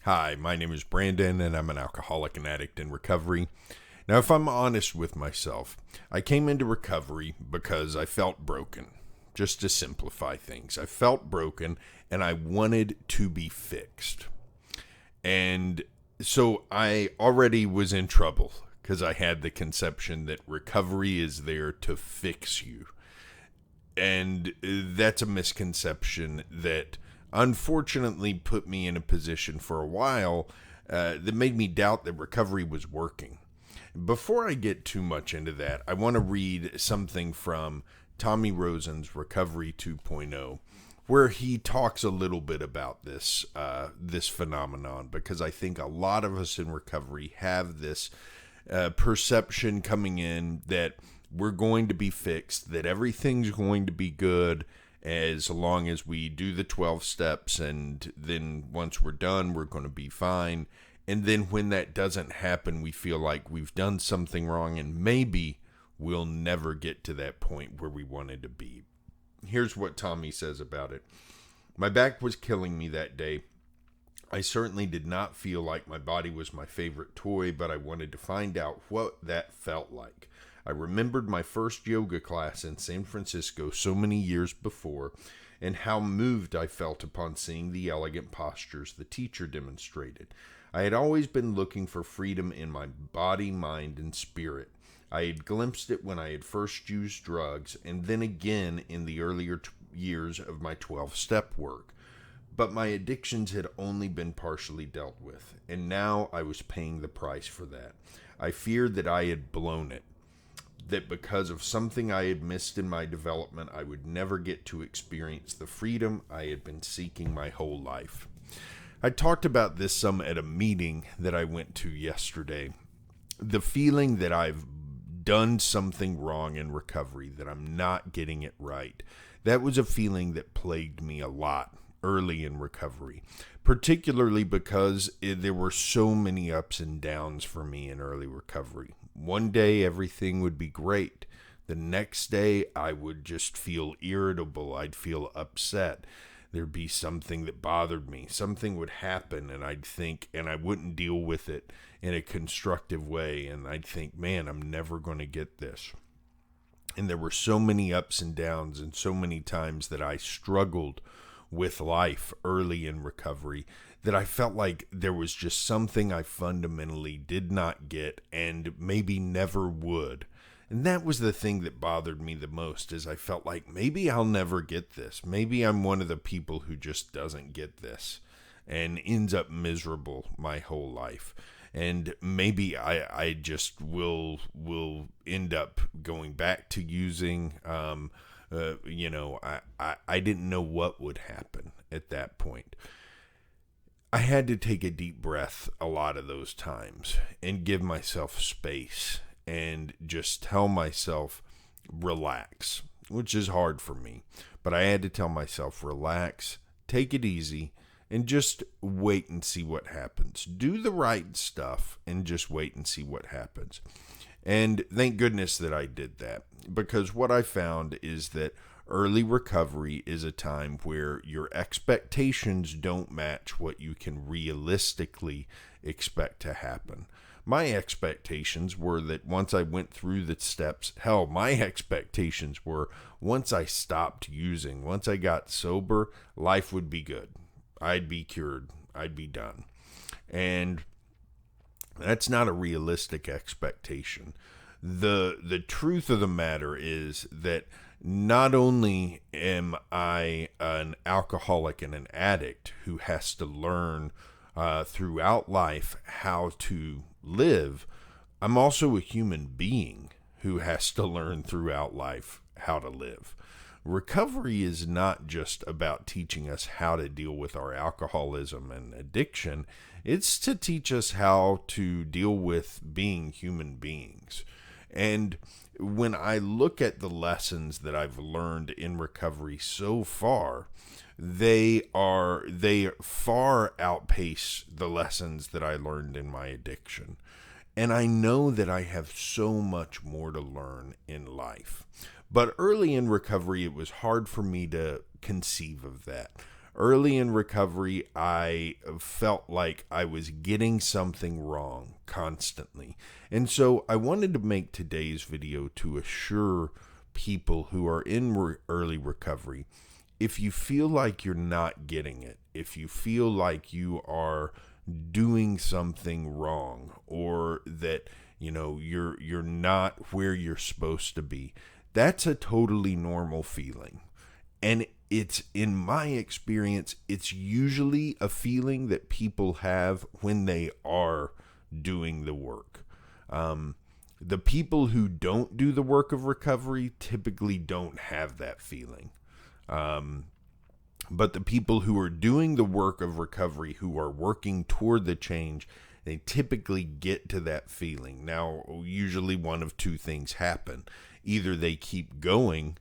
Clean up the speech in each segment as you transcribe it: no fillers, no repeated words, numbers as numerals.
Hi, my name is Brandon, and I'm an alcoholic and addict in recovery. Now, if I'm honest with myself, I came into recovery because I felt broken. Just to simplify things, I felt broken, and I wanted to be fixed. And so I already was in trouble because I had the conception that recovery is there to fix you. And that's a misconception that unfortunately put me in a position for a while that made me doubt that recovery was working. Before I get too much into that, I want to read something from Tommy Rosen's Recovery 2.0, where he talks a little bit about this phenomenon, because I think a lot of us in recovery have this perception coming in that we're going to be fixed, that everything's going to be good as long as we do the 12 steps, and then once we're done, we're going to be fine. And then when that doesn't happen, we feel like we've done something wrong, and maybe we'll never get to that point where we wanted to be. Here's what Tommy says about it. My back was killing me that day. I certainly did not feel like my body was my favorite toy, but I wanted to find out what that felt like. I remembered my first yoga class in San Francisco so many years before, and how moved I felt upon seeing the elegant postures the teacher demonstrated. I had always been looking for freedom in my body, mind, and spirit. I had glimpsed it when I had first used drugs, and then again in the earlier years of my 12-step work. But my addictions had only been partially dealt with, and now I was paying the price for that. I feared that I had blown it, that because of something I had missed in my development, I would never get to experience the freedom I had been seeking my whole life. I talked about this some at a meeting that I went to yesterday. The feeling that I've done something wrong in recovery, that I'm not getting it right, that was a feeling that plagued me a lot early in recovery, particularly because there were so many ups and downs for me in early recovery. One day everything would be great. The next day I would just feel irritable. I'd feel upset. There'd be something that bothered me. Something would happen, and I'd think, and I wouldn't deal with it in a constructive way. And I'd think, man, I'm never going to get this. And there were so many ups and downs, and so many times that I struggled with life early in recovery, that I felt like there was just something I fundamentally did not get and maybe never would. And that was the thing that bothered me the most, is I felt like maybe I'll never get this. Maybe I'm one of the people who just doesn't get this and ends up miserable my whole life. And maybe I just will end up going back to using. I didn't know what would happen at that point. I had to take a deep breath a lot of those times and give myself space and just tell myself, relax, which is hard for me. But I had to tell myself, relax, take it easy, and just wait and see what happens. Do the right stuff and just wait and see what happens. And thank goodness that I did that, because what I found is that early recovery is a time where your expectations don't match what you can realistically expect to happen. My expectations were that once I went through the steps, my expectations were once I stopped using, once I got sober, life would be good. I'd be cured. I'd be done. And that's not a realistic expectation. The truth of the matter is that not only am I an alcoholic and an addict who has to learn throughout life how to live, I'm also a human being who has to learn throughout life how to live. Recovery is not just about teaching us how to deal with our alcoholism and addiction. It's to teach us how to deal with being human beings. And when I look at the lessons that I've learned in recovery so far, they far outpace the lessons that I learned in my addiction. And I know that I have so much more to learn in life. But early in recovery, it was hard for me to conceive of that. Early in recovery, I felt like I was getting something wrong constantly. And so I wanted to make today's video to assure people who are in early recovery, if you feel like you're not getting it, if you feel like you are doing something wrong, or that you're not where you're supposed to be, that's a totally normal feeling. And it's, in my experience, it's usually a feeling that people have when they are doing the work. The people who don't do the work of recovery typically don't have that feeling. But the people who are doing the work of recovery, who are working toward the change, they typically get to that feeling. Now, usually one of two things happen. Either they keep going,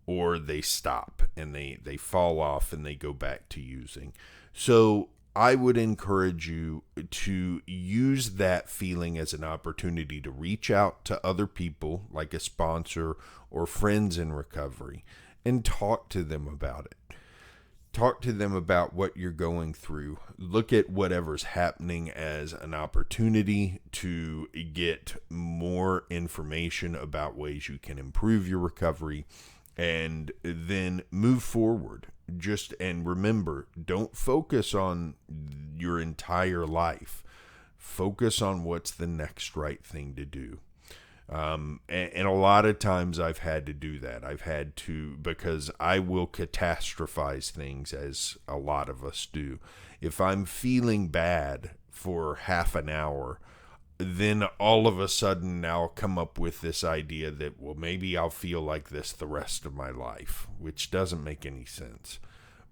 or they stop and they fall off and they go back to using. So I would encourage you to use that feeling as an opportunity to reach out to other people, like a sponsor or friends in recovery, and talk to them about it. Talk to them about what you're going through. Look at whatever's happening as an opportunity to get more information about ways you can improve your recovery, and then move forward. And remember, don't focus on your entire life. Focus on what's the next right thing to do. And a lot of times I've had to do that. Because I will catastrophize things, as a lot of us do. If I'm feeling bad for half an hour, then all of a sudden I'll come up with this idea that, well, maybe I'll feel like this the rest of my life, which doesn't make any sense.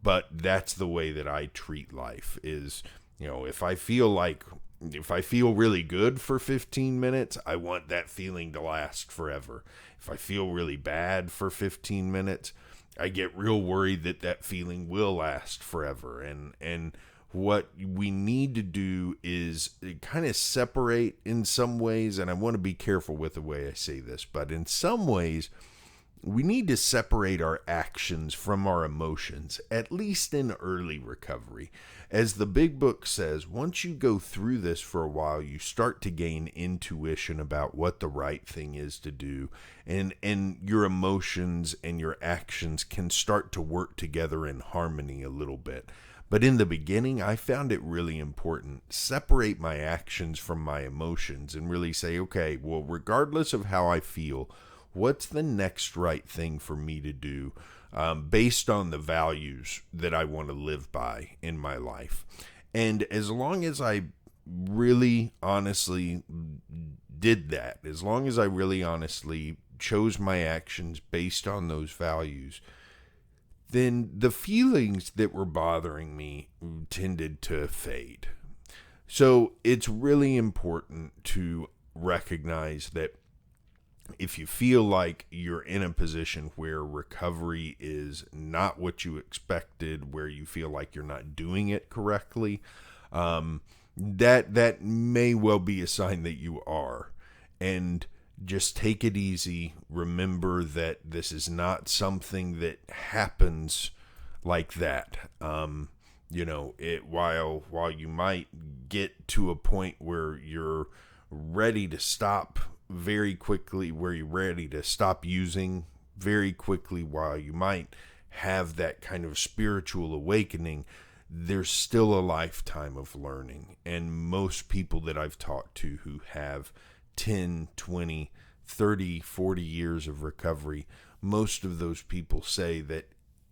But that's the way that I treat life is, if I feel really good for 15 minutes, I want that feeling to last forever. If I feel really bad for 15 minutes, I get real worried that feeling will last forever. And what we need to do is kind of separate in some ways, and I want to be careful with the way I say this, but in some ways, we need to separate our actions from our emotions, at least in early recovery. As the big book says, once you go through this for a while, you start to gain intuition about what the right thing is to do, and your emotions and your actions can start to work together in harmony a little bit. But in the beginning, I found it really important. Separate my actions from my emotions and really say, okay, well, regardless of how I feel, what's the next right thing for me to do based on the values that I want to live by in my life? And as long as I really honestly did that, as long as I really honestly chose my actions based on those values, then the feelings that were bothering me tended to fade. So it's really important to recognize that if you feel like you're in a position where recovery is not what you expected, where you feel like you're not doing it correctly, that may well be a sign that you are. And just take it easy. Remember that this is not something that happens like that. While you might get to a point where you're ready to stop very quickly, where you're ready to stop using very quickly, while you might have that kind of spiritual awakening, there's still a lifetime of learning. And most people that I've talked to who have 10, 20, 30, 40 years of recovery, most of those people say that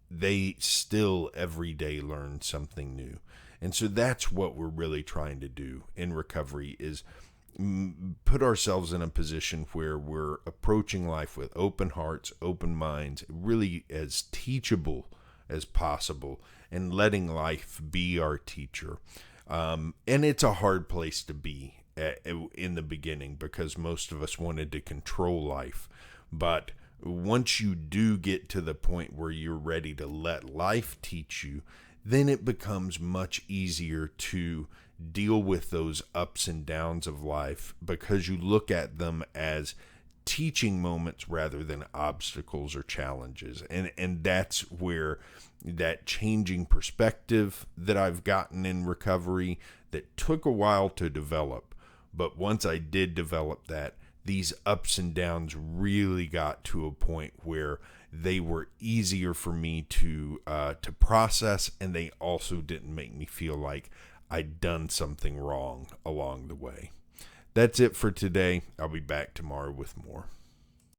they still every day learn something new. And so that's what we're really trying to do in recovery, is put ourselves in a position where we're approaching life with open hearts, open minds, really as teachable as possible, and letting life be our teacher. And it's a hard place to be in the beginning, because most of us wanted to control life. But once you do get to the point where you're ready to let life teach you, then it becomes much easier to deal with those ups and downs of life, because you look at them as teaching moments rather than obstacles or challenges. And that's where that changing perspective that I've gotten in recovery that took a while to develop. But once I did develop that, these ups and downs really got to a point where they were easier for me to process, and they also didn't make me feel like I'd done something wrong along the way. That's it for today. I'll be back tomorrow with more.